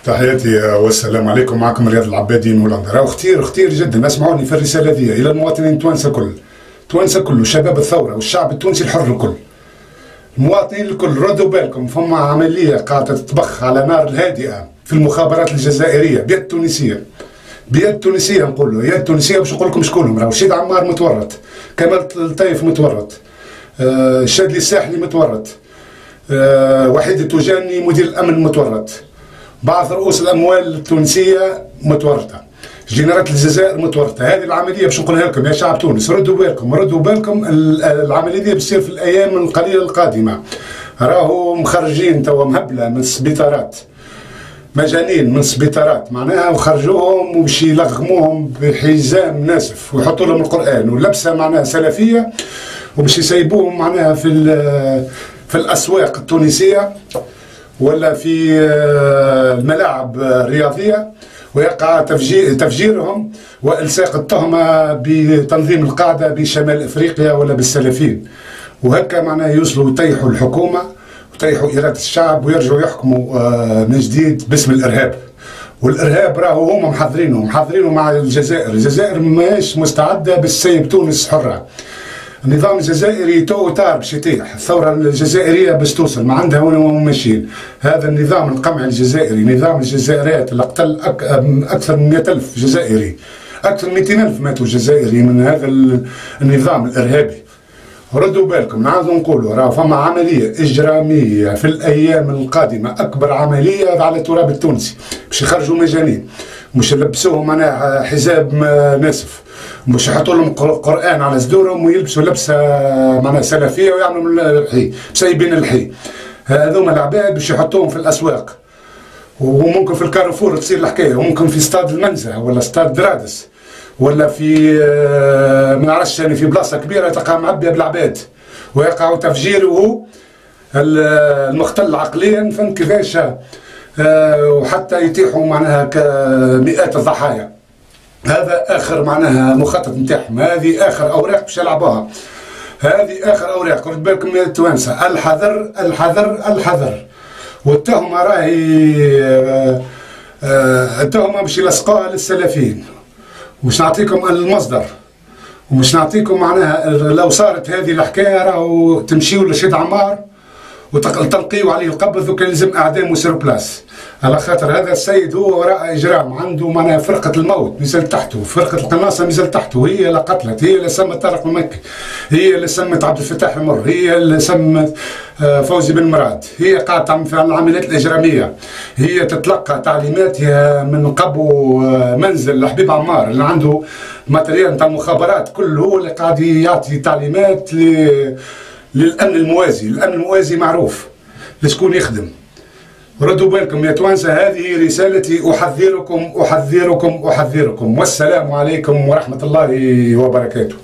تحياتي والسلام عليكم. معكم رياض العبادي من هولندا. راهو خطير جدا، اسمعوني في الرساله ذي الى المواطنين التوانسه كل شباب الثوره والشعب التونسي الحر الكل. المواطنين الكل ردوا بالكم، فما عمليه قاعده تطبخ على نار الهادئه في المخابرات الجزائريه بيد تونسيه نقول له يد تونسيه. باش نقول لكم شكونهم. راهو شيد عمار متورط، كمال الطيف متورط، الشادلي الساحلي متورط، وحيد التوجاني مدير الامن متورط، بعض رؤوس الاموال التونسيه متورطه، جنرالات الجزائر متورطه. هذه العمليه باش نقولها لكم يا شعب تونس، ردوا بالكم العمليه دي بتصير في الايام القليله القادمه. راهو مخرجين توا مهبله من السبيطارات، مجانين من السبيطارات معناها، وخرجوهم وباش يلغموهم بحزام ناسف ويحطوا لهم القران ولبسه معناها سلفيه، وباش يسيبوهم معناها في الاسواق التونسيه ولا في الملاعب الرياضيه، ويقع تفجيرهم والصاق التهمه بتنظيم القاعده بشمال افريقيا ولا بالسلفيين. وهكا معناها يوصلوا يطيحوا الحكومه ويطيحوا اراده الشعب ويرجعوا يحكموا من جديد باسم الارهاب. والارهاب راهو هما محضرينه مع الجزائر ماهيش مستعده باش تسيب تونس حره. النظام الجزائري تو تار باش يطيح، الثوره الجزائريه باش توصل ما عندها وين ماشيين. هذا النظام القمعي الجزائري، نظام الجزائريات اللي قتل اكثر من 100,000 جزائري، اكثر من 200,000 ماتوا جزائري من هذا النظام الارهابي. ردوا بالكم، نعاودوا نقولوا راه فما عمليه اجراميه في الايام القادمه، اكبر عمليه على التراب التونسي، باش يخرجوا مجانين، مش يلبسوهم معناها حزاب ناسف، مش يحطوا لهم قران على صدورهم ويلبسوا لبسه معناها سلفيه ويعملوا الحي مسيبين الحي. هذوما العباد باش يحطوهم في الاسواق، وممكن في الكارفور تصير الحكايه، وممكن في استاد المنزه ولا استاد درادس ولا في ما نعرفش يعني في بلاصه كبيره تلقى معبيه بالعباد، ويقع تفجيره المختل عقليا فهمت كيفاش، وحتى يتيحوا معناها كمئات الضحايا. هذا اخر معناها مخطط نتاعهم، هذه اخر اوراق باش يلعبوها، هذه اخر اوراق. رد بالكم يا التوانسه، الحذر الحذر الحذر. والتهمه راهي التهمه باش يلصقوها للسلفيين، ومش نعطيكم المصدر، ومش نعطيكم معناها لو صارت هذه الحكايه راهو تمشيوا لشيد عمار وتلقيوا عليه القبض، وكان لازم اعدام وسير بلاس، على خاطر هذا السيد هو وراء اجرام، عنده معناها فرقه الموت نزل تحته، فرقه القناصه نزل تحته، هي اللي قتلت، هي اللي سمت طارق المكي، هي اللي سمت عبد الفتاح المر، هي اللي سمت فوزي بن مراد، هي قاعده تعمل في العمليات الاجراميه، هي تتلقى تعليماتها من قبو منزل لحبيب عمار اللي عنده ماتريال نتاع المخابرات كله، هو اللي قاعد يعطي تعليمات للامن الموازي. الامن الموازي معروف لشكون يخدم. ردوا بالكم يا توانسه، هذه رسالتي، احذركم والسلام عليكم ورحمه الله وبركاته.